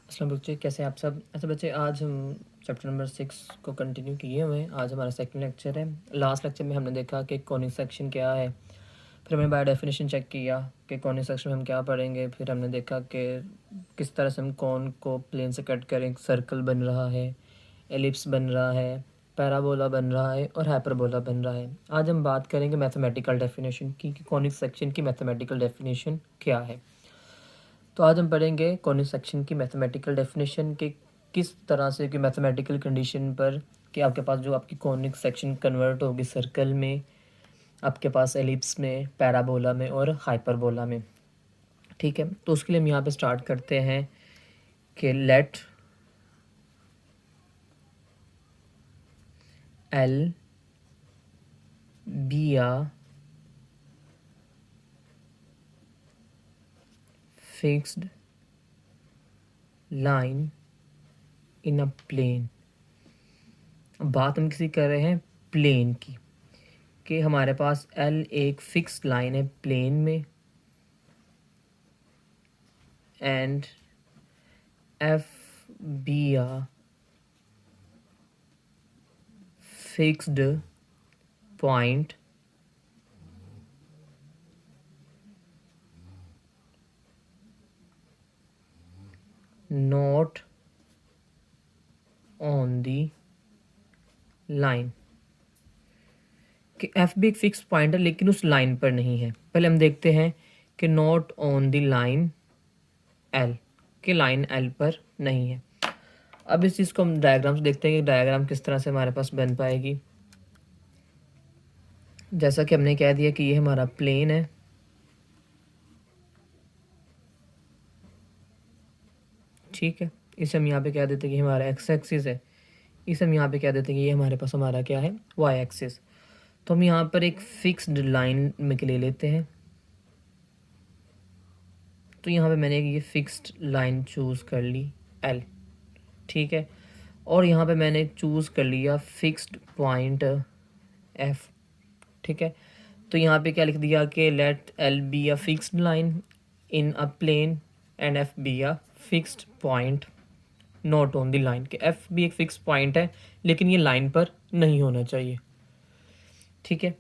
अस्सलाम बच्चे, कैसे हैं आप सब। अच्छा बच्चे, आज हम चैप्टर नंबर 6 को कंटिन्यू किए हुए हैं। आज हमारा सेकंड लेक्चर है। लास्ट लेक्चर में हमने देखा कि कॉनिक सेक्शन क्या है, फिर हमने बाय डेफिनेशन चेक किया कि कॉनिक सेक्शन में हम क्या पढ़ेंगे। फिर हमने देखा कि किस तरह से हम कॉन को प्लेन से कट करें। सर्कल बन रहा है, एलिप्स बन रहा है, पैराबोला बन रहा है और हाइपरबोला बन रहा है। आज हम बात करेंगे मैथमेटिकल डेफिनेशन की कि कॉनिक सेक्शन की मैथमेटिकल डेफिनेशन क्या है। तो आज हम पढ़ेंगे कॉनिक सेक्शन की मैथमेटिकल डेफिनेशन के किस तरह से कि मैथमेटिकल कंडीशन पर कि आपके पास जो आपकी कॉनिक सेक्शन कन्वर्ट होगी सर्कल में, आपके पास एलिप्स में, पैराबोला में और हाइपरबोला में। ठीक है, तो उसके लिए हम यहाँ पे स्टार्ट करते हैं कि let L be a fixed line in a plane. बात हम किसी कर रहे हैं प्लेन की, कि हमारे पास एल एक फिक्स लाइन है प्लेन में and F be a fixed point not on the line. कि एफ भी एक फिक्स पॉइंट है लेकिन उस लाइन पर नहीं है। पहले हम देखते हैं कि not on the line L, कि लाइन एल पर नहीं है। अब इस चीज़ को हम डायग्राम से देखते हैं कि डायग्राम किस तरह से हमारे पास बन पाएगी। जैसा कि हमने कह दिया कि ये हमारा प्लेन है, ठीक है। इसे हम यहाँ पे कह देते हैं कि हमारा एक्स एक्सिस है। इसे हम यहाँ पे कह देते हैं कि ये हमारे पास हमारा क्या है, वाई एक्सिस। तो हम यहाँ पर एक फिक्स्ड लाइन में ले लेते हैं। तो यहाँ पे मैंने ये फिक्स्ड लाइन चूज़ कर ली एल, ठीक है। और यहाँ पे मैंने चूज़ कर लिया फिक्स्ड पॉइंट एफ, ठीक है। तो यहाँ पे क्या लिख दिया कि let L be a fixed line in a plane and F be a fixed point not on the line. कि एफ भी एक फिक्स पॉइंट है लेकिन ये लाइन पर नहीं होना चाहिए, ठीक है।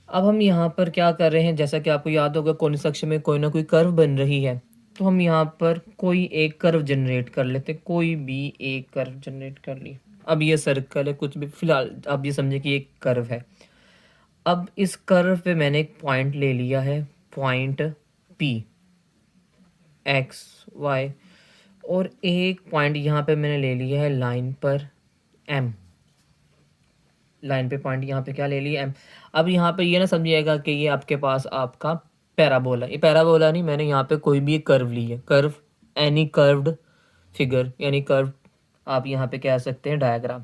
अब हम यहाँ पर क्या कर रहे हैं, जैसा कि आपको याद होगा कॉनिक सेक्शन में कोई ना कोई कर्व बन रही है। तो हम यहाँ पर कोई एक कर्व जनरेट कर लेते, कोई भी एक कर्व जनरेट कर ली। अब ये सर्कल है, कुछ भी, फिलहाल अब ये समझे कि एक कर्व है। अब इस कर्व पे मैंने एक पॉइंट ले लिया है, पॉइंट पी, एक्स वाई, और एक पॉइंट यहाँ पे मैंने ले लिया है लाइन पर एम। लाइन पे पॉइंट यहाँ पे क्या ले लिया, एम। अब यहाँ पे ये ना समझिएगा कि ये आपके पास आपका पैराबोला, ये पैराबोला नहीं, मैंने यहाँ पे कोई भी एक कर्व ली है। कर्व, एनी कर्व्ड फिगर, यानी कर्व आप यहाँ पे कह सकते हैं डायग्राम।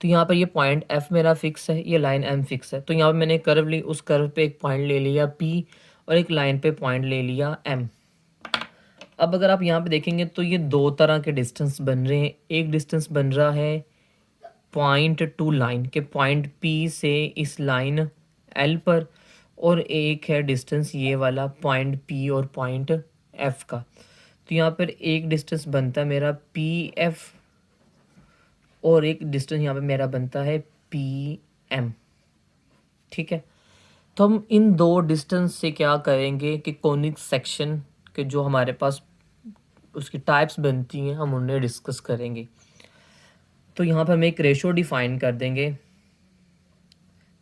तो यहाँ पर ये पॉइंट एफ मेरा फिक्स है, ये लाइन एम फिक्स है। तो यहाँ पर मैंने कर्व ली, उस कर्व पे एक पॉइंट ले लिया पी और एक लाइन पे पॉइंट ले लिया एम। अब अगर आप यहाँ पे देखेंगे तो ये दो तरह के डिस्टेंस बन रहे हैं। एक डिस्टेंस बन रहा है पॉइंट टू लाइन के, पॉइंट पी से इस लाइन एल पर, और एक है डिस्टेंस ये वाला पॉइंट पी और पॉइंट एफ का। तो यहाँ पर एक डिस्टेंस बनता है मेरा पी एफ और एक डिस्टेंस यहाँ पे मेरा बनता है पी एम, ठीक है। तो हम इन दो डिस्टेंस से क्या करेंगे कि कॉनिक सेक्शन के जो हमारे पास उसकी टाइप्स बनती हैं हम उन्हें डिस्कस करेंगे। तो यहाँ पर हम एक रेशो डिफाइन कर देंगे,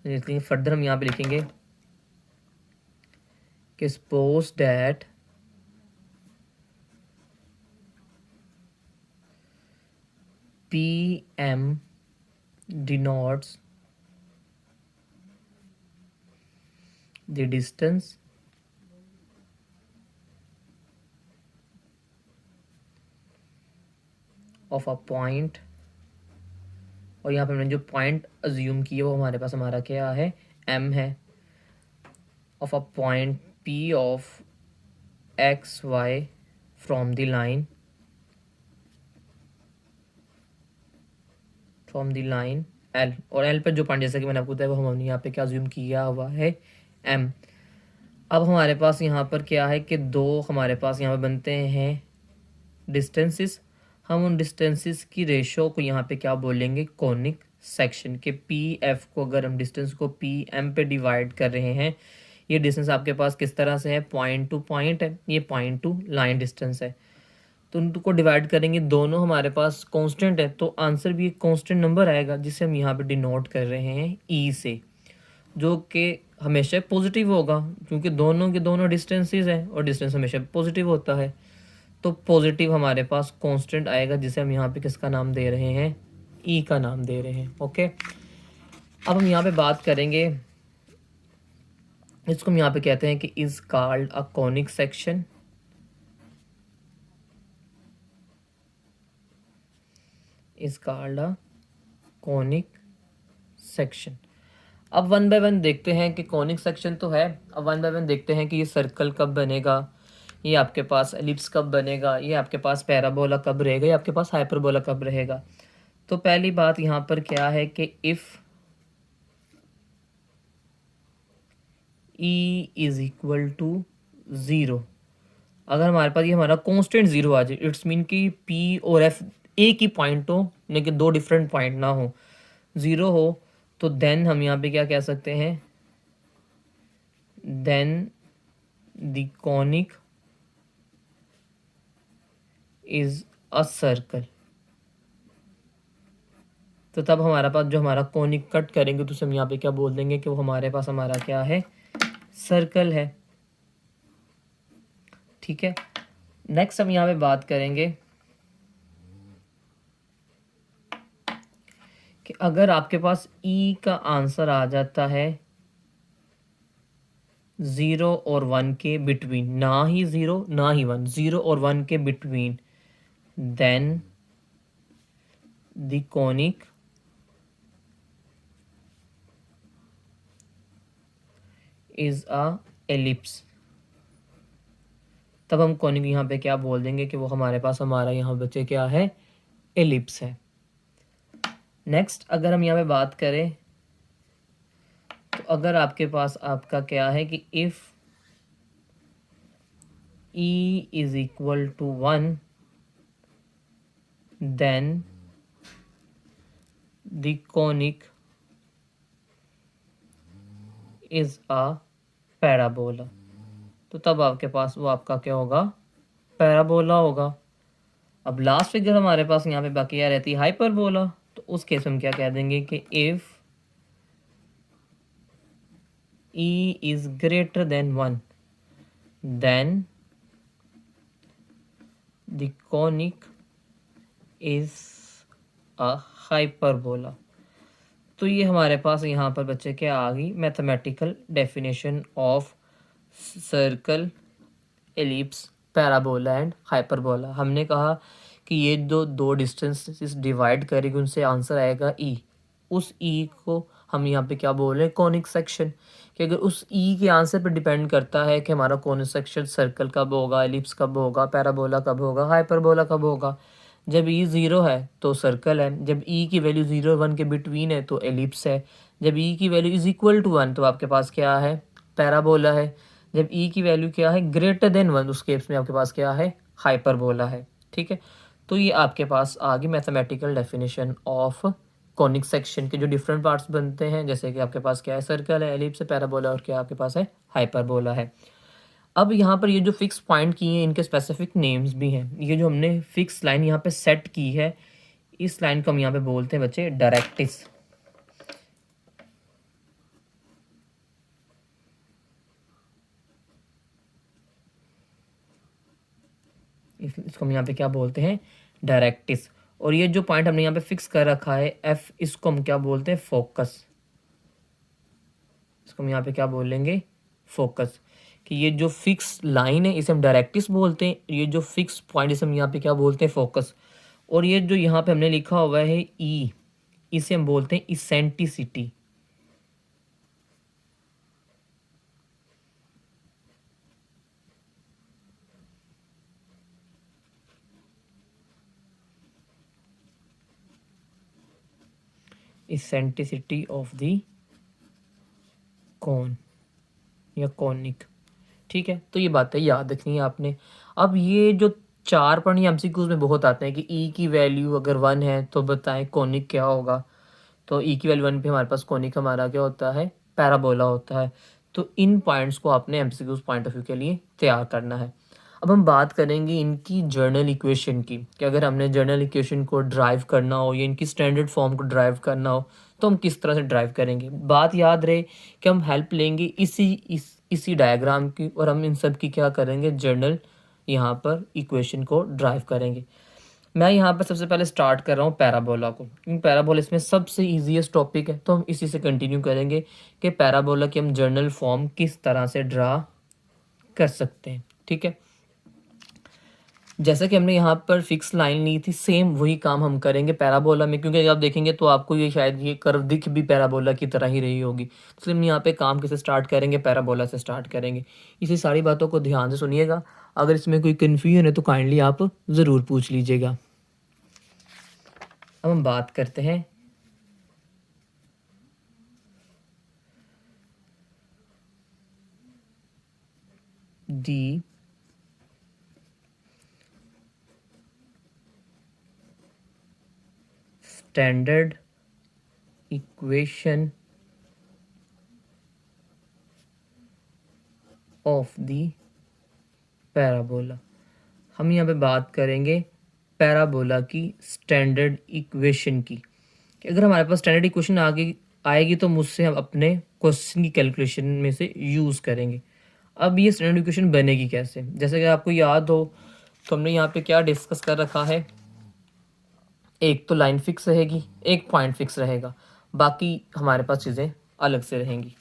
इसलिए फर्दर हम यहाँ पे लिखेंगे कि suppose that P M denotes the distance of a point, और यहाँ पे हमने जो पॉइंट अज्यूम किया वो हमारे पास हमारा क्या है, एम है, of a point P of x y from the line, from the line L. और एल पर जो पॉइंट जैसा कि मैंने आपको बताया वो हमने यहाँ पे क्या अज्यूम किया हुआ है, एम। अब हमारे पास यहाँ पर क्या है कि दो हमारे पास यहाँ पे बनते हैं डिस्टेंसेस, हम उन डिस्टेंसेस की रेशो को यहाँ पे क्या बोलेंगे, कॉनिक सेक्शन के। पी एफ को अगर हम डिस्टेंस को पी एम पे डिवाइड कर रहे हैं, ये डिस्टेंस आपके पास किस तरह से है, पॉइंट टू पॉइंट है, ये पॉइंट टू लाइन डिस्टेंस है। तो उनको डिवाइड करेंगे, दोनों हमारे पास कांस्टेंट है, तो आंसर भी एक कांस्टेंट नंबर आएगा जिसे हम यहाँ पे डिनोट कर रहे हैं ई से, जो कि हमेशा पॉजिटिव होगा क्योंकि दोनों के दोनों डिस्टेंसेस हैं और डिस्टेंस हमेशा पॉजिटिव होता है। तो पॉजिटिव हमारे पास कांस्टेंट आएगा जिसे हम यहाँ पे किसका नाम दे रहे हैं, ई का नाम दे रहे हैं। ओके, अब हम यहाँ पे बात करेंगे, इसको हम यहाँ पे कहते हैं कि is called a conic section. Is called a conic section. अब वन बाय वन देखते हैं कि कॉनिक सेक्शन तो है, अब वन बाय वन देखते हैं कि ये सर्कल कब बनेगा, ये आपके पास एलिप्स कब बनेगा, ये आपके पास पैराबोला कब रहेगा, ये आपके पास हाइपरबोला कब रहेगा। तो पहली बात यहाँ पर क्या है कि if e is equal to zero, अगर हमारे पास ये हमारा कांस्टेंट ज़ीरो आ जाए, इट्स मीन कि पी और एफ एक ही पॉइंट हो लेकिन दो डिफरेंट पॉइंट ना हो, ज़ीरो हो, तो देन हम यहाँ पे क्या कह सकते हैं, then the conic is a circle. तो तब हमारे पास जो हमारा कॉनिक कट करेंगे तो हम यहाँ पे क्या बोल देंगे कि वो हमारे पास हमारा क्या है, सर्कल है। ठीक है, नेक्स्ट हम यहाँ पे बात करेंगे कि अगर आपके पास ई का आंसर आ जाता है ज़ीरो और वन के बिटवीन, ना ही ज़ीरो ना ही वन, ज़ीरो और वन के between, then the conic is a ellipse. तब हम कॉनिक यहाँ पे क्या बोल देंगे कि वो हमारे पास हमारा यहाँ बच्चे क्या है, एलिप्स है। नेक्स्ट अगर हम यहाँ पे बात करें तो अगर आपके पास आपका क्या है कि if e is equal to one, then the conic is a parabola. तो तब आपके पास वो आपका क्या होगा, पैराबोला होगा। अब लास्ट फिगर हमारे पास यहाँ पे बाकी रहती है हाइपरबोला, तो उस केस में हम क्या कह देंगे कि if e is greater than one, then the conic is a hyperbola. तो ये हमारे पास यहाँ पर बच्चे क्या आ गई, mathematical definition of circle, ellipse, parabola and hyperbola. हमने कहा कि ये दो डिस्टेंसेस डिवाइड करेंगे, उनसे आंसर आएगा ई। उस ई को हम यहाँ पे क्या बोल रहे हैं, कॉनिक सेक्शन। कि अगर उस ई के आंसर पे डिपेंड करता है कि हमारा कॉनिक सेक्शन सर्कल कब होगा, एलिप्स कब होगा, पैराबोला कब होगा, हाइपरबोला कब होगा। जब ई ज़ीरो है तो सर्कल है, जब ई की वैल्यू ज़ीरो वन के बिटवीन है तो एलिप्स है, जब ई की value is equal to one तो आपके पास क्या है, पैराबोला है, जब ई की वैल्यू क्या है, ग्रेटर देन वन, उस केस में आपके पास क्या है, हाइपरबोला है। ठीक है, तो ये आपके पास आ गई mathematical definition of conic section के जो डिफरेंट पार्ट्स बनते हैं, जैसे कि आपके पास क्या है, सर्कल है, एलिप्स है, पैराबोला और क्या आपके पास है, हाइपरबोला है। अब यहाँ पर ये जो फिक्स पॉइंट किए हैं इनके स्पेसिफिक नेम्स भी हैं। ये जो हमने फिक्स लाइन यहाँ पे सेट की है, इस लाइन को हम यहाँ पे बोलते हैं बच्चे डायरेक्ट्रिक्स। इसको हम यहाँ पे क्या बोलते हैं, डायरेक्ट्रिक्स। और ये जो पॉइंट हमने यहाँ पे फिक्स कर रखा है एफ, इसको हम क्या बोलते हैं, फोकस। इसको हम यहाँ पे क्या बोलेंगे, फोकस। कि ये जो फिक्स लाइन है इसे हम डायरेक्ट्रिक्स बोलते हैं, ये जो फिक्स पॉइंट इसे हम यहाँ पे क्या बोलते हैं, फोकस। और ये जो यहाँ पे हमने लिखा हुआ है ई, इसे हम बोलते हैं eccentricity. Eccentricity of the con या कॉनिक। ठीक है, तो ये बातें याद रखनी है आपने। अब ये जो 4 पॉइंट एमसीक्यूज में बहुत आते हैं कि ई की वैल्यू अगर 1 है तो बताएं कोनिक क्या होगा। तो ई की वैल्यू 1 पे हमारे पास कोनिक हमारा क्या होता है, पैराबोला होता है। तो इन पॉइंट्स को आपने एमसीक्यूज पॉइंट ऑफ व्यू के लिए तैयार करना है। अब हम बात करेंगे इनकी जर्नल इक्वेशन की, कि अगर हमने जर्नल इक्वेशन को ड्राइव करना हो या इनकी स्टैंडर्ड फॉर्म को ड्राइव करना हो तो हम किस तरह से ड्राइव करेंगे। बात याद रहे कि हम हेल्प लेंगे इसी डायग्राम की, और हम इन सब की क्या करेंगे, जर्नल यहाँ पर इक्वेशन को ड्राइव करेंगे। मैं यहाँ पर सबसे पहले स्टार्ट कर रहा हूँ पैराबोला को, क्योंकि पैराबोला इसमें सबसे ईजीएस्ट टॉपिक है, तो हम इसी से कंटिन्यू करेंगे कि पैराबोला की हम जर्नल फॉर्म किस तरह से ड्रा कर सकते हैं। ठीक है, जैसा कि हमने यहाँ पर फिक्स लाइन ली थी, सेम वही काम हम करेंगे पैराबोला में, क्योंकि आप देखेंगे तो आपको ये शायद ये कर्व दिख भी पैराबोला की तरह ही रही होगी। इसलिए हम यहाँ पे काम कैसे स्टार्ट करेंगे, पैराबोला से स्टार्ट करेंगे। इसी सारी बातों को ध्यान से सुनिएगा, अगर इसमें कोई कन्फ्यूजन है तो काइंडली आप ज़रूर पूछ लीजिएगा। अब हम बात करते हैं दी standard equation of the parabola. हम यहाँ पे बात करेंगे पैराबोला की स्टैंडर्ड इक्वेशन की, कि अगर हमारे पास स्टैंडर्ड इक्वेशन आगे आएगी तो मुझसे हम अपने क्वेश्चन की कैलकुलेशन में से यूज़ करेंगे। अब ये स्टैंडर्ड इक्वेशन बनेगी कैसे, जैसे कि आपको याद हो तो हमने यहाँ पे क्या डिस्कस कर रखा है, एक तो लाइन फिक्स रहेगी, एक पॉइंट फिक्स रहेगा, बाकी हमारे पास चीज़ें अलग से रहेंगी।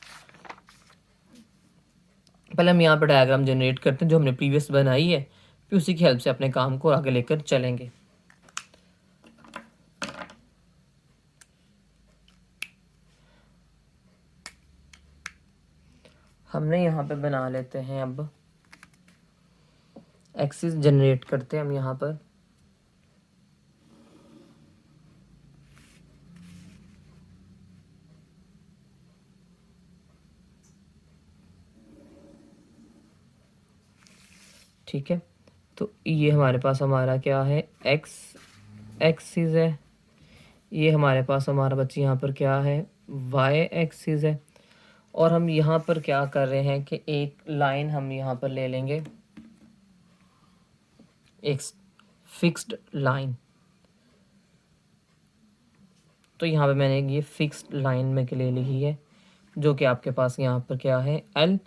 पहले हम यहाँ पर डायग्राम जनरेट करते हैं जो हमने प्रीवियस बनाई है, फिर उसी की हेल्प से अपने काम को आगे लेकर चलेंगे। हमने यहाँ पे बना लेते हैं, अब एक्सिस जनरेट करते हैं हम यहाँ पर। ठीक है, तो ये हमारे पास हमारा क्या है, एक्स एक्सिस है। ये हमारे पास हमारा बच्चे यहाँ पर क्या है, वाई एक्सिस है। और हम यहाँ पर क्या कर रहे हैं कि एक लाइन हम यहाँ पर ले लेंगे, एक फिक्स्ड लाइन। तो यहाँ पे मैंने ये फिक्स्ड लाइन में ले ली है, जो कि आपके पास यहाँ पर क्या है, एल।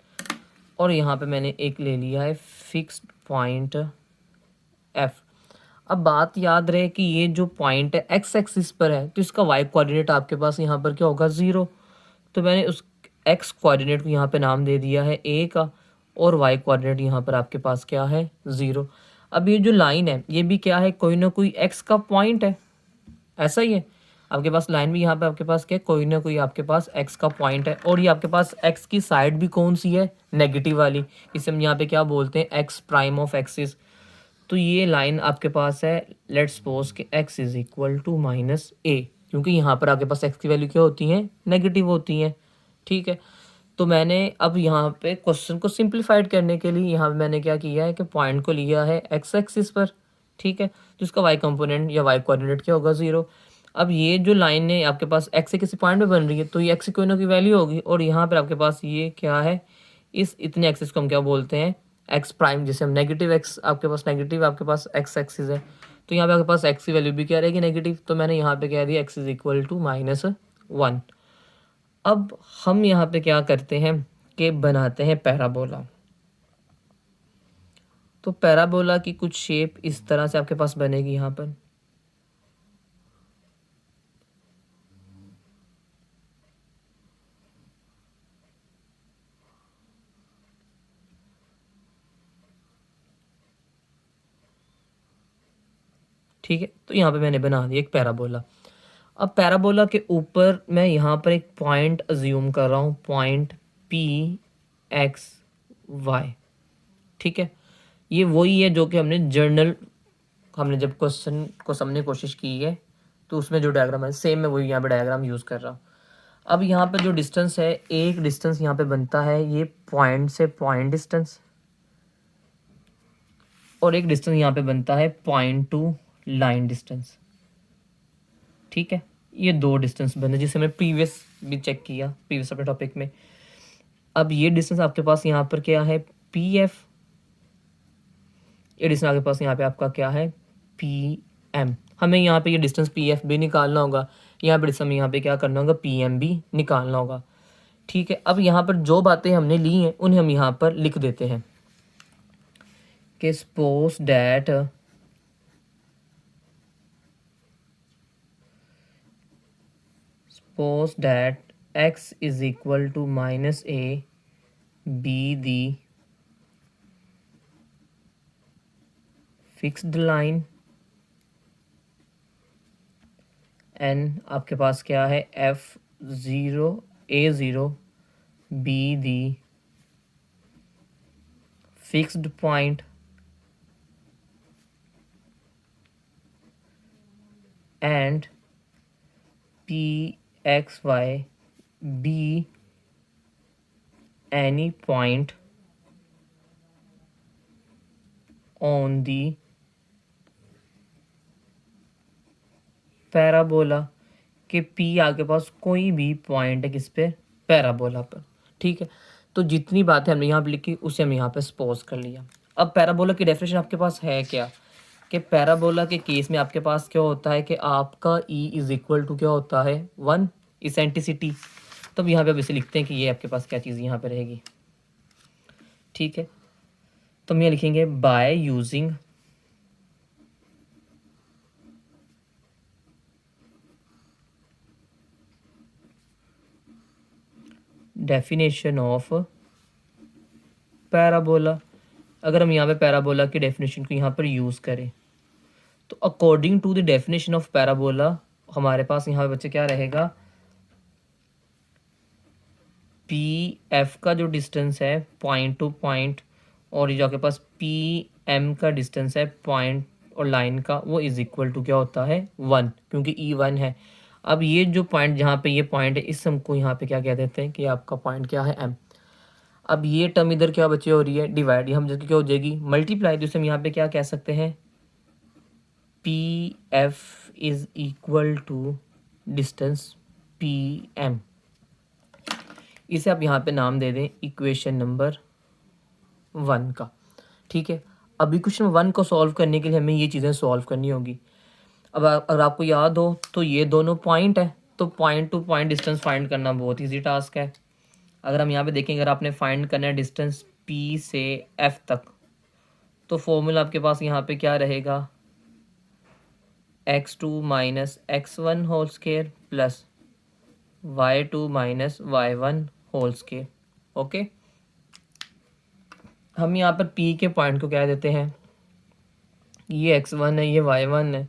और यहाँ पे मैंने एक ले लिया है फिक्स्ड पॉइंट एफ। अब बात याद रहे कि ये जो पॉइंट है एक्स एक्सिस पर है, तो इसका वाई कोऑर्डिनेट आपके पास यहाँ पर क्या होगा, 0। तो मैंने उस एक्स कोऑर्डिनेट को यहाँ पे नाम दे दिया है ए का, और वाई कोऑर्डिनेट यहाँ पर आपके पास क्या है, 0। अब ये जो लाइन है ये भी क्या है, कोई ना कोई एक्स का पॉइंट है, ऐसा ही है। आपके पास लाइन भी यहाँ पे आपके पास क्या है, कोई ना कोई आपके पास एक्स का पॉइंट है। और ये आपके पास एक्स की साइड भी कौन सी है, नेगेटिव वाली, इसे हम यहाँ पे क्या बोलते हैं, एक्स प्राइम ऑफ एक्सिस। तो ये लाइन आपके पास है, लेट्स सपोज कि x is equal to minus A, क्योंकि यहाँ पर आपके पास x की वैल्यू क्या होती है, नेगेटिव होती है। ठीक है, तो मैंने अब यहाँ पे क्वेश्चन को सिंप्लीफाइड करने के लिए यहाँ पे मैंने क्या किया है कि पॉइंट को लिया है x एक्सिस पर। ठीक है, तो इसका y कंपोनेंट या y कोऑर्डिनेट क्या होगा, 0। अब ये जो लाइन है आपके पास x से किसी पॉइंट पे बन रही है, तो ये x की कोई ना कोई वैल्यू होगी। और यहाँ पर आपके पास ये क्या है, इस इतने एक्सिस को हम क्या बोलते हैं, एक्स प्राइम, जिसे हम नेगेटिव एक्स, आपके पास नेगेटिव आपके पास एक्स एक्सिस है, तो यहाँ पे आपके पास एक्स की वैल्यू भी क्या रहेगी, नेगेटिव। तो मैंने यहाँ पे कह दिया एक्स इज इक्वल टू -1। अब हम यहाँ पे क्या करते हैं कि बनाते हैं पैराबोला। तो पैराबोला की कुछ शेप इस तरह से आपके पास बनेगी यहाँ पर। ठीक है, तो यहाँ पे मैंने बना दिया एक पैराबोला। अब पैराबोला के ऊपर मैं यहाँ पर एक पॉइंट अज्यूम कर रहा हूँ, पॉइंट पी एक्स वाई। ठीक है, ये वही है जो कि हमने जब क्वेश्चन को समझने की कोशिश की है तो उसमें जो डायग्राम है सेम मैं वही यहाँ पे डायग्राम यूज़ कर रहा हूँ। अब यहाँ पे जो डिस्टेंस है, एक डिस्टेंस यहाँ पे बनता है ये पॉइंट से पॉइंट डिस्टेंस। और एक डिस्टेंस यहाँ पे बनता है पॉइंट टू लाइन डिस्टेंस। ठीक है, ये दो डिस्टेंस बने जिसे हमने प्रीवियस भी चेक किया प्रीवियस अपने टॉपिक में। अब ये डिस्टेंस आपके पास यहाँ पर क्या है, पी एफ। ये डिस्टेंस आपके पास यहाँ पे आपका क्या है, पी एम। हमें यहाँ पे ये डिस्टेंस पी एफ भी निकालना होगा, यहाँ पे डिस्टेंस यहाँ पे क्या करना होगा, पी एम भी निकालना होगा। ठीक है, अब यहाँ पर जो बातें हमने ली हैं उन्हें हम यहाँ पर लिख देते हैं कि suppose that x is equal to minus a, be the fixed line, n आपके पास क्या है, f0 a0 be the fixed point, and pxy be any point on the parabola, के पी आपके पास कोई भी पॉइंट है किस पे, पैराबोला पर। ठीक है, तो जितनी बातें हमने यहाँ पे लिखी उसे हम यहाँ पे सपोज कर लिया। अब पैराबोला की डेफिनेशन आपके पास है क्या, कि पैराबोला के केस में आपके पास क्या होता है कि आपका ई इज इक्वल टू क्या होता है, 1 इसेंट्रिसिटी। तब यहाँ पे अब इसे लिखते हैं कि ये आपके पास क्या चीज़ यहाँ पे रहेगी। ठीक है, तो हम ये लिखेंगे by using definition of parabola. अगर हम यहाँ पे पैराबोला की डेफिनेशन को यहाँ पर यूज़ करें तो according to the definition of parabola हमारे पास यहाँ पे बच्चे क्या रहेगा, पी एफ का जो डिस्टेंस है पॉइंट टू पॉइंट, और ये जो आपके पास पी एम का डिस्टेंस है पॉइंट और लाइन का, वो इज इक्वल टू क्या होता है, 1, क्योंकि ई 1 है। अब ये जो पॉइंट जहाँ पे ये पॉइंट है इस हमको यहाँ पे क्या कह देते हैं कि आपका पॉइंट क्या है, एम। अब ये टर्म इधर क्या बच्चे हो रही है, डिवाइड, ये हम जबकि क्या हो जाएगी, मल्टीप्लाई। तो इसे हम यहाँ पे क्या कह सकते हैं, P F is equal to distance P M. इसे आप यहाँ पे नाम दे दें इक्वेशन नंबर 1 का। ठीक है, अब इक्वेशन 1 को सॉल्व करने के लिए हमें ये चीज़ें सॉल्व करनी होगी। अब अगर आपको याद हो तो ये दोनों पॉइंट है, तो point two point distance find करना बहुत ईजी टास्क है। अगर हम यहाँ पे देखें, अगर आपने फाइंड करना है डिस्टेंस P से F तक, तो फॉर्मूला आपके पास यहाँ पे क्या रहेगा, x2 minus x1 whole square plus y2 minus y1 whole square. Okay, हम यहाँ पर P के पॉइंट को क्या देते हैं, ये x1 है, ये y1 है,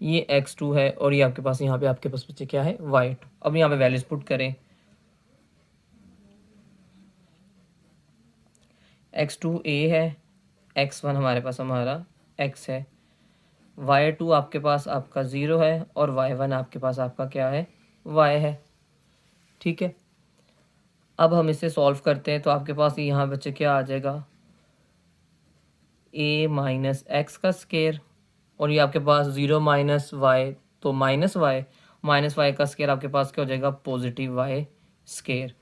ये x2 है, और ये आपके पास यहाँ पे आपके पास बच्चे क्या है, y2। अब यहाँ पे वैल्यूज पुट करें, x2 a है, x1 हमारे पास हमारा x है, y2 आपके पास आपका 0 है, और y1 आपके पास आपका क्या है, y है। ठीक है, अब हम इसे सॉल्व करते हैं तो आपके पास यहाँ बच्चे क्या आ जाएगा, a माइनस एक्स का स्केयर, और ये आपके पास 0 माइनस वाई तो माइनस वाई का स्केयर आपके पास क्या हो जाएगा, पॉजिटिव वाई स्केयर।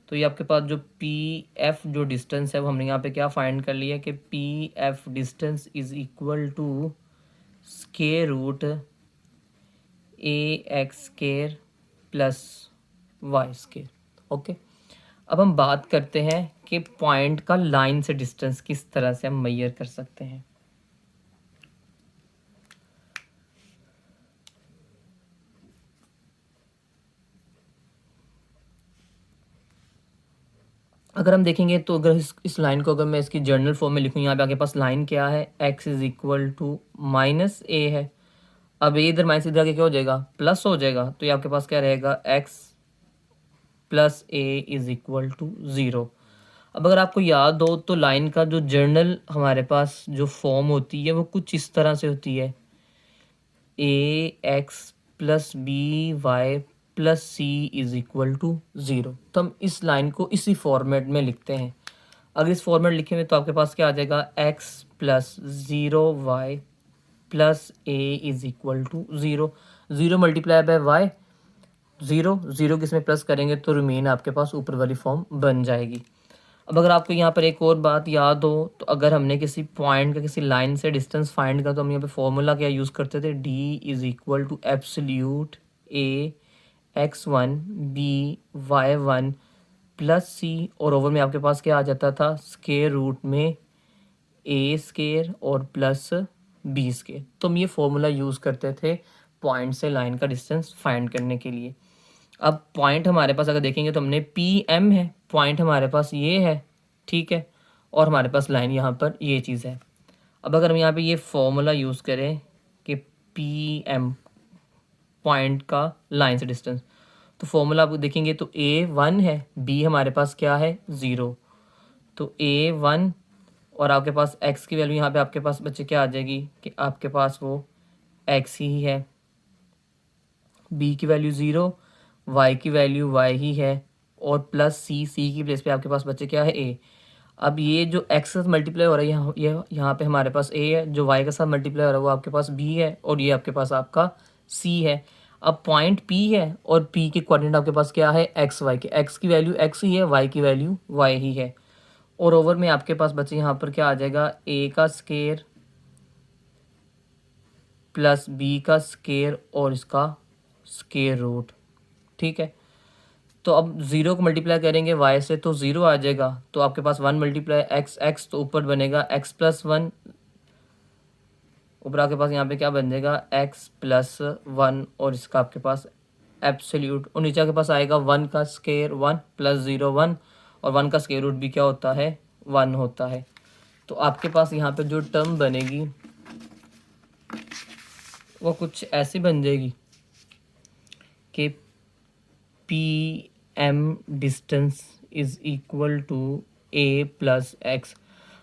तो ये आपके पास जो पी एफ जो डिस्टेंस है वो हमने यहाँ पे क्या फाइंड कर लिया कि P F distance is equal to square root a x square plus Y square. Okay, अब हम बात करते हैं कि पॉइंट का लाइन से डिस्टेंस किस तरह से हम मेजर कर सकते हैं। अगर हम देखेंगे तो अगर इस लाइन को अगर मैं इसकी जर्नल फॉर्म में लिखूँ, यहाँ पे आपके पास लाइन क्या है, x is equal to minus A है। अब ए इधर माइनस इधर आके क्या हो जाएगा, प्लस हो जाएगा, तो ये आपके पास क्या रहेगा, x plus a is equal to 0। अब अगर आपको याद हो तो लाइन का जो जर्नल हमारे पास जो फॉर्म होती है वो कुछ इस तरह से होती है, A X plus B Y plus C is equal to 0। तो हम इस लाइन को इसी फॉर्मेट में लिखते हैं। अगर इस फॉर्मेट लिखे हुए तो आपके पास क्या आ जाएगा, x plus 0y plus a is equal to 0, 0 multiply by y, 0 0 किस में प्लस करेंगे तो रिमेन आपके पास ऊपर वाली फॉर्म बन जाएगी। अब अगर आपको यहाँ पर एक और बात याद हो तो अगर हमने किसी पॉइंट का किसी लाइन से डिस्टेंस फाइंड का तो हम यहाँ पे फॉर्मूला क्या यूज़ करते थे, d is equal to absolute a x1 b y1 plus C, और ओवर में आपके पास क्या आ जाता था, स्केयर रूट में a स्केयर और प्लस b स्केयर। तो हम ये फॉर्मूला यूज़ करते थे पॉइंट से लाइन का डिस्टेंस फाइंड करने के लिए। अब पॉइंट हमारे पास अगर देखेंगे तो हमने पी एम है, पॉइंट हमारे पास ये है, ठीक है, और हमारे पास लाइन यहाँ पर ये चीज़ है। अब अगर हम यहाँ पे ये फॉर्मूला यूज़ करें कि पी एम पॉइंट का लाइन से डिस्टेंस, तो फॉर्मूला आप देखेंगे तो ए 1 है, बी हमारे पास क्या है 0, तो ए 1 और आपके पास x की वैल्यू यहाँ पे आपके पास बच्चे क्या आ जाएगी कि आपके पास वो x ही है, b की वैल्यू 0, y की वैल्यू y ही है, और प्लस c की प्लेस पे आपके पास बच्चे क्या है a। अब ये जो x के साथ मल्टीप्लाई हो रहा है यहाँ पे हमारे पास a है, जो y के साथ मल्टीप्लाई हो रहा है वो आपके पास b है, और ये आपके पास आपका c है। अब पॉइंट p है और p के कोऑर्डिनेट आपके पास क्या है x y के, x की वैल्यू x ही है, y की वैल्यू y ही है, और ओवर में आपके पास बच्चे यहाँ पर क्या आ जाएगा, a का स्केयर प्लस b का स्केयर और इसका स्केयर रूट, ठीक है। तो अब 0 को मल्टीप्लाई करेंगे y से तो 0 आ जाएगा, तो आपके पास 1 मल्टीप्लाई x तो ऊपर बनेगा x प्लस 1, ऊपर आपके पास यहाँ पे क्या बन जाएगा x प्लस 1, और इसका आपके पास एब्सोल्यूट, और नीचे आपके पास आएगा 1 का स्केयर 1 प्लस 0 1, और 1 का स्केयर रूट भी क्या होता है 1 होता है। तो आपके पास यहाँ पे जो टर्म बनेगी वो कुछ ऐसी बन जाएगी कि P M distance is equal to a plus x.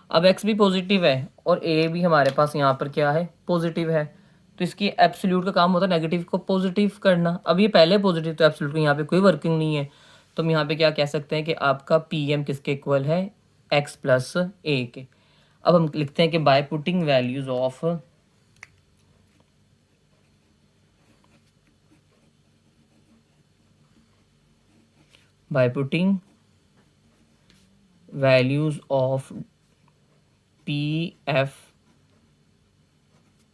अब x भी पॉजिटिव है और a भी हमारे पास यहाँ पर क्या है पॉजिटिव है, तो इसकी एब्सोल्यूट का काम होता है नेगेटिव को पॉजिटिव करना। अब ये पहले पॉजिटिव, तो एब्सोल्यूट की यहाँ पे कोई वर्किंग नहीं है, तो हम यहाँ पे क्या कह सकते हैं कि आपका पी एम किसके इक्वल है x प्लस ए के। अब हम लिखते हैं कि by putting values of by putting values of pf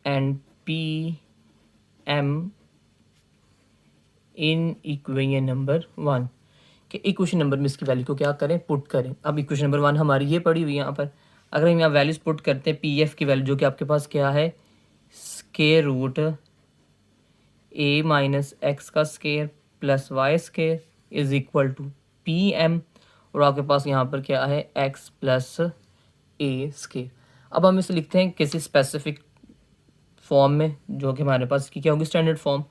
and pm in equation number 1 कि इक्वेशन नंबर में इसकी वैल्यू को क्या करें पुट करें। अब इक्वेशन नंबर 1 हमारी ये पड़ी हुई है यहाँ पर, अगर हम यहाँ वैल्यूज पुट करते हैं पी एफ की वैल्यू जो कि आपके पास क्या है square root a minus x का square plus Y square is equal to P M, और आपके पास यहाँ पर क्या है एक्स प्लस ए स्केयर। अब हम इसे लिखते हैं किसी स्पेसिफिक फॉर्म में जो कि हमारे पास की क्या होगी स्टैंडर्ड फॉर्म।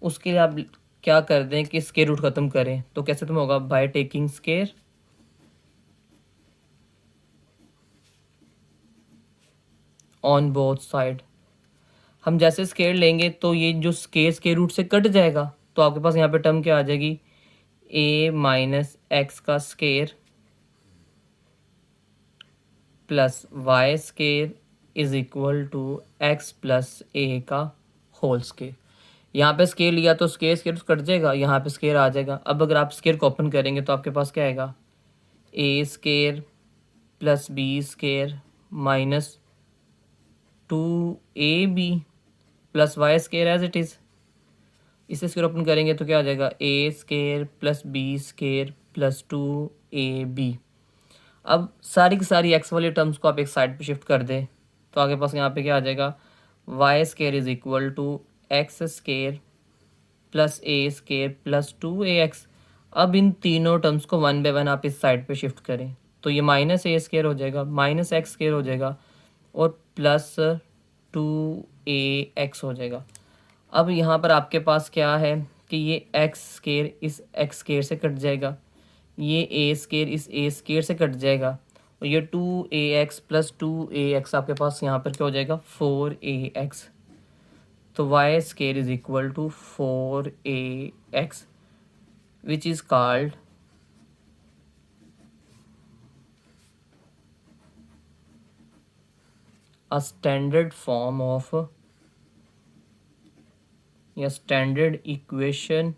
उसके लिए आप क्या कर दें कि स्केयर रूट ख़त्म करें, तो कैसे तुम होगा by taking square on both side. हम जैसे स्केयर लेंगे तो ये जो स्केयर रूट से कट जाएगा, तो आपके पास यहाँ पे टर्म क्या आ जाएगी a माइनस एक्स का square plus Y square is equal to X plus A का होल स्केयर। यहाँ पे स्केयर लिया तो स्केयर कट जाएगा, यहाँ पे स्केयर आ जाएगा। अब अगर आप स्केयर को ओपन करेंगे तो आपके पास क्या आएगा A square plus B square minus 2ab plus Y square as it is. इसे स्केयर ओपन करेंगे तो क्या आ जाएगा A square plus B square plus 2ab। अब सारी की सारी एक्स वाली टर्म्स को आप एक साइड पे शिफ्ट कर दें तो आगे पास यहाँ पे क्या आ जाएगा y square is equal to x square plus a square plus 2ax। अब इन तीनों टर्म्स को 1 बाय 1 आप इस साइड पे शिफ्ट करें तो ये माइनस ए स्केयर हो जाएगा, माइनस एक्स स्केयर हो जाएगा, और प्लस 2ax हो जाएगा। अब यहाँ पर आपके पास क्या है कि ये एक्स स्केयर इस एक्स स्केयर से कट जाएगा, ये ए स्केयर इस ए स्केयर से कट जाएगा, और ये 2ax प्लस 2ax आपके पास यहाँ पर क्या हो जाएगा 4ax। तो y square is equal to 4ax which is called a standard form of या standard equation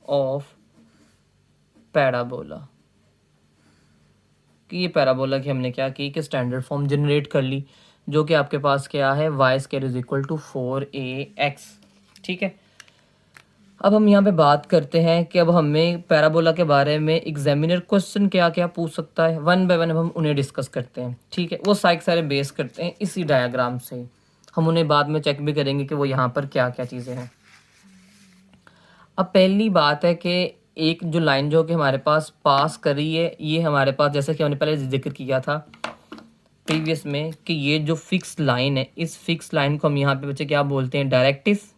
of पैराबोला, कि ये पैराबोला की हमने क्या की कि स्टैंडर्ड फॉर्म जनरेट कर ली, जो कि आपके पास क्या है y square is equal to 4ax। ठीक है, अब हम यहाँ पे बात करते हैं कि अब हमें पैराबोला के बारे में एग्जामिनर क्वेश्चन क्या क्या पूछ सकता है। वन बाय वन अब हम उन्हें डिस्कस करते हैं। ठीक है, वो सारे बेस करते हैं इसी डायग्राम से। हम उन्हें बाद में चेक भी करेंगे कि वो यहाँ पर क्या क्या चीज़ें हैं। अब पहली बात है कि एक जो लाइन जो कि हमारे पास पास कर रही है, ये हमारे पास जैसे कि हमने पहले जिक्र किया था प्रीवियस में कि ये जो फिक्स लाइन है, इस फिक्स लाइन को हम यहाँ पे बच्चे क्या बोलते हैं, डायरेक्ट्रिक्स।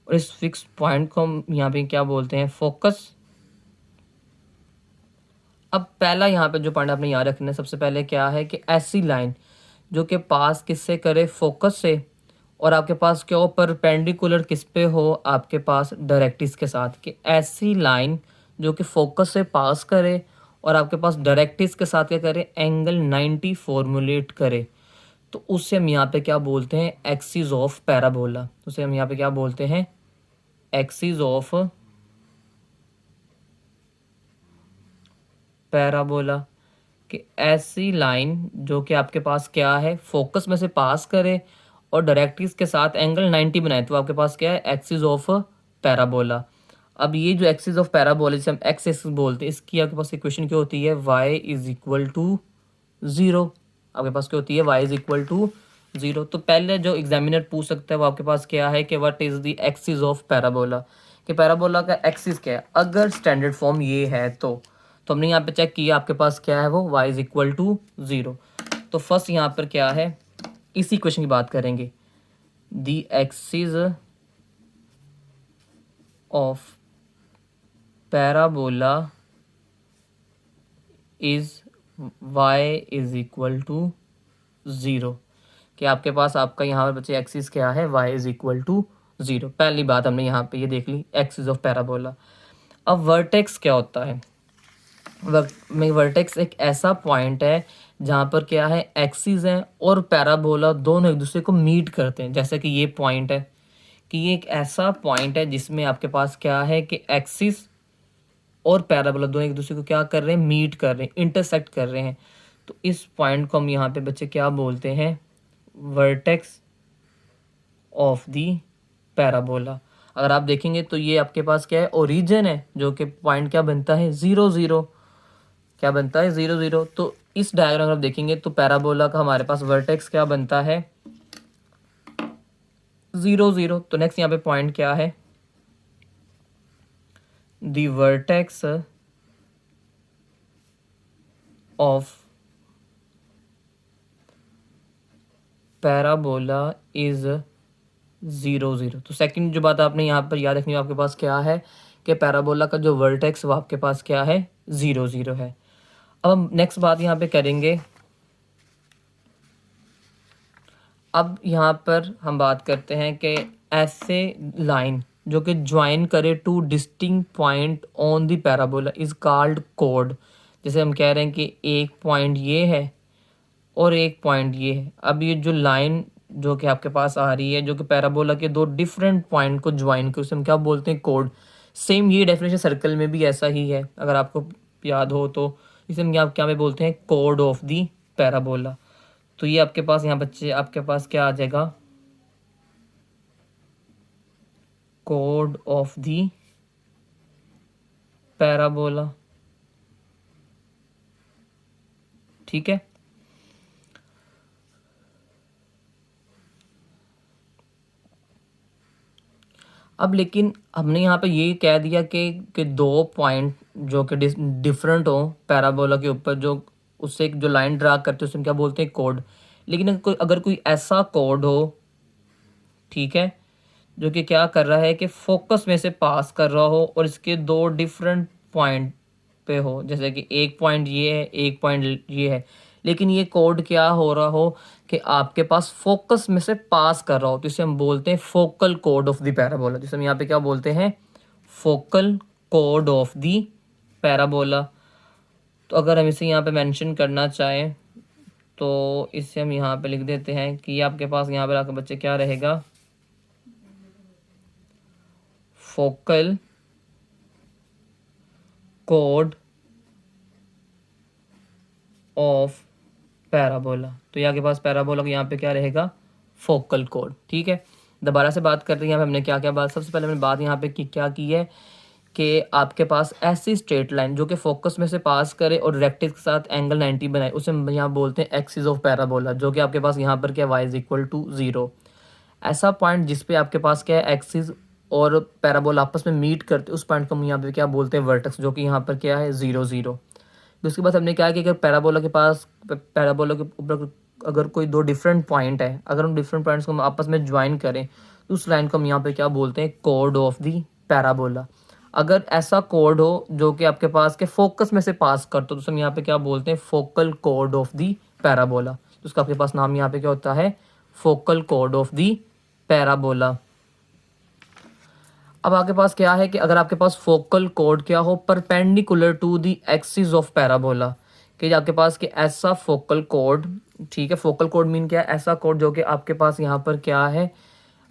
और इस फिक्स पॉइंट को हम यहाँ पे क्या बोलते हैं, फोकस। अब पहला यहाँ पे जो पॉइंट आपने याद रखना है, सबसे पहले क्या है कि ऐसी लाइन जो कि पास किससे करे, फोकस से, और आपके पास क्या हो, परपेंडिकुलर किस पे हो, आपके पास डायरेक्ट्रिक्स के साथ। कि ऐसी लाइन जो कि फोकस से पास करे और आपके पास डायरेक्ट्रिक्स के साथ क्या करे, एंगल 90 फॉर्मुलेट करे, तो उससे हम यहाँ पे क्या बोलते हैं, एक्सिस ऑफ पैराबोला। उसे हम यहाँ पे क्या बोलते हैं, एक्सिस ऑफ पैराबोला। कि ऐसी लाइन जो कि आपके पास क्या है, फोकस में से पास करे और डायरेक्ट्रिक्स के साथ एंगल 90 बनाए, तो आपके पास क्या है, एक्सिस ऑफ पैराबोला। अब ये जो एक्सिस ऑफ पैराबोला जिसे हम एक्स एक्सिस बोलते हैं, इसकी आपके पास इक्वेशन क्या होती है, y इज इक्वल टू 0। आपके पास क्या होती है, y इज इक्वल टू 0। तो पहले जो एग्जामिनर पूछ सकता है वो आपके पास क्या है कि what is the axis of parabola, कि पैराबोला का एक्सिस क्या है। अगर स्टैंडर्ड फॉर्म ये है तो हमने यहाँ पे चेक किया, आपके पास क्या है वो y इज इक्वल टू 0। तो फर्स्ट यहाँ पर क्या है, इसी क्वेश्चन की बात करेंगे, the axis of parabola is y is equal to 0। कि आपके पास आपका यहाँ पर बच्चे एक्सिस क्या है, y इज इक्वल टू 0। पहली बात हमने यहाँ पे ये देख ली, एक्सिस ऑफ पैराबोला। अब वर्टेक्स क्या होता है, वर्टेक्स एक ऐसा पॉइंट है जहाँ पर क्या है, एक्सिस है और पैराबोला दोनों एक दूसरे को मीट करते हैं। जैसे कि ये पॉइंट है, कि ये एक ऐसा पॉइंट है जिसमें आपके पास क्या है कि एक्सिस और पैराबोला दोनों एक दूसरे को क्या कर रहे हैं, मीट कर रहे हैं, इंटरसेक्ट कर रहे हैं। तो इस पॉइंट को हम यहाँ पे बच्चे क्या बोलते हैं, वर्टेक्स ऑफ दी पैराबोला। अगर आप देखेंगे तो ये आपके पास क्या है, ओरिजिन है, जो कि पॉइंट क्या बनता है, 0 0। क्या बनता है, 0 0। तो इस डायग्राम में आप देखेंगे तो पैराबोला का हमारे पास वर्टेक्स क्या बनता है, 0 0। तो नेक्स्ट यहाँ पे पॉइंट क्या है, the vertex of parabola is 0 0। तो सेकंड जो बात आपने यहाँ पर याद रखनी है, आपके पास क्या है कि पैराबोला का जो वर्टेक्स वो आपके पास क्या है, 0 0 है। अब हम नेक्स्ट बात यहाँ पे करेंगे, अब यहाँ पर हम बात करते हैं कि ऐसे लाइन जो कि ज्वाइन करे two distinct point on the parabola is called code. जैसे हम कह रहे हैं कि एक पॉइंट ये है और एक पॉइंट ये है। अब ये जो लाइन जो कि आपके पास आ रही है, जो कि पैराबोला के दो डिफरेंट पॉइंट को ज्वाइन कर, उसे हम क्या बोलते हैं, कोड। सेम ये डेफिनेशन सर्कल में भी ऐसा ही है, अगर आपको याद हो तो। इसे हम क्या पे बोलते हैं, कोड ऑफ दी पैराबोला। तो ये आपके पास यहाँ बच्चे आपके पास क्या आ जाएगा, कोड ऑफ दी पैराबोला। ठीक है, अब लेकिन हमने यहाँ पे ये कह दिया कि दो पॉइंट जो कि डिफरेंट हो पैराबोला के ऊपर, जो उससे एक जो लाइन ड्रा करते हैं उसे हम क्या बोलते हैं, कोड। लेकिन अगर कोई ऐसा कोड हो, ठीक है, जो कि क्या कर रहा है कि फोकस में से पास कर रहा हो और इसके दो डिफरेंट पॉइंट पे हो, जैसे कि एक पॉइंट ये है, एक पॉइंट ये है, लेकिन ये कोड क्या हो रहा हो, कि आपके पास फोकस में से पास कर रहा हो, तो इसे हम बोलते हैं focal code of the parabola. जिसे हम यहाँ पे क्या बोलते हैं, focal code of the parabola. तो अगर हम इसे यहाँ पे मेंशन करना चाहें तो इसे हम यहाँ पे लिख देते हैं कि आपके पास यहाँ पर आकर बच्चे क्या रहेगा, फोकल कोड ऑफ पैराबोला। तो यहाँ के पास पैराबोला का यहाँ पे क्या रहेगा, फोकल कोड। ठीक है, दोबारा से बात करते हैं यहाँ पे हमने क्या क्या बात, सबसे पहले हमने बात यहाँ पे क्या की है कि आपके पास ऐसी स्ट्रेट लाइन जो कि फोकस में से पास करे और रेक्टेक्स के साथ एंगल 90 बनाए, उसे हम यहाँ बोलते हैं एक्सिस ऑफ पैराबोला, जो कि आपके पास यहाँ पर क्या y = 0। ऐसा पॉइंट जिस पे आपके पास क्या है, एक्सिस और पैराबोला आपस में मीट करते, उस पॉइंट को हम यहाँ पे क्या बोलते हैं, वर्टेक्स, जो कि यहाँ पर क्या है 0 0। उसके बाद हमने क्या कि अगर पैराबोला के पास, पैराबोला के ऊपर अगर कोई दो डिफरेंट पॉइंट है, अगर उन डिफरेंट पॉइंट्स को हम आपस में ज्वाइन करें तो उस लाइन को हम यहाँ पे क्या बोलते हैं, कोड ऑफ दी पैराबोला। अगर ऐसा कोड हो जो कि आपके पास के फोकस में से पास करते हो तो हम यहाँ पे क्या बोलते हैं, focal code of the parabola. तो उसका आपके पास नाम यहाँ पे क्या होता है, focal code of the parabola. अब आपके पास क्या है कि अगर आपके पास फोकल कोड क्या हो, perpendicular to the axis of parabola, कि आपके पास कि ऐसा फोकल कोड, ठीक है, फोकल कोड मीन क्या है, ऐसा कोड जो कि आपके पास यहाँ पर क्या है,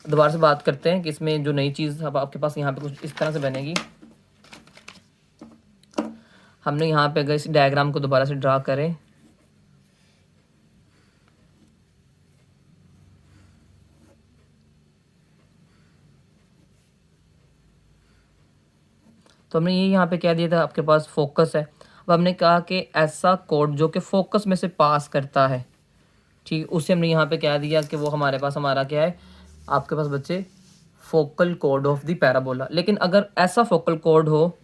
दोबारा से बात करते हैं कि इसमें जो नई चीज़ अब आपके पास यहाँ पे कुछ इस तरह से बनेगी। हमने यहाँ पे अगर इस डायग्राम को दोबारा से ड्रा करें तो हमने ये यहाँ पे क्या दिया था, आपके पास फोकस है। अब हमने कहा कि ऐसा कोड जो कि फोकस में से पास करता है, ठीक, उसे हमने यहाँ पे क्या दिया कि वो हमारे पास हमारा क्या है, आपके पास बच्चे focal code of the parabola. लेकिन अगर ऐसा फोकल कोड हो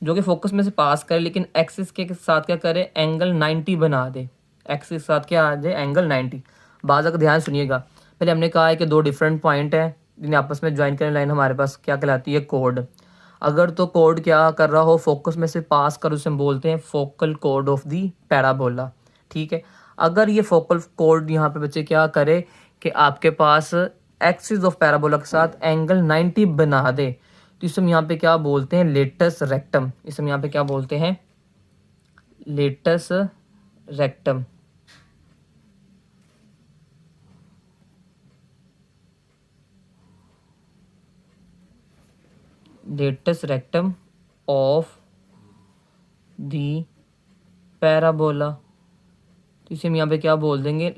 जो कि फोकस में से पास करे लेकिन एक्सिस के साथ क्या करे, एंगल 90 बना दे, एक्सिस के साथ क्या आ जाए, एंगल 90। बात अगर ध्यान सुनिएगा, पहले हमने कहा है कि दो डिफरेंट पॉइंट हैं जिन्हें आपस में ज्वाइन करने लाइन हमारे पास क्या कहलाती है, कोड। अगर तो कोड क्या कर रहा हो, फोकस में से पास कर, उसे हम बोलते हैं focal code of the parabola. ठीक है, अगर ये फोकल कोड यहाँ पे बच्चे क्या करे कि आपके पास एक्सिस ऑफ पैराबोला के साथ एंगल 90 बना दे, तो इसे हम यहाँ पे क्या बोलते हैं, लेटस रेक्टम। इसे हम यहाँ पे क्या बोलते हैं, latus rectum. Latus rectum of the parabola. तो इसे हम यहाँ पे क्या बोल देंगे,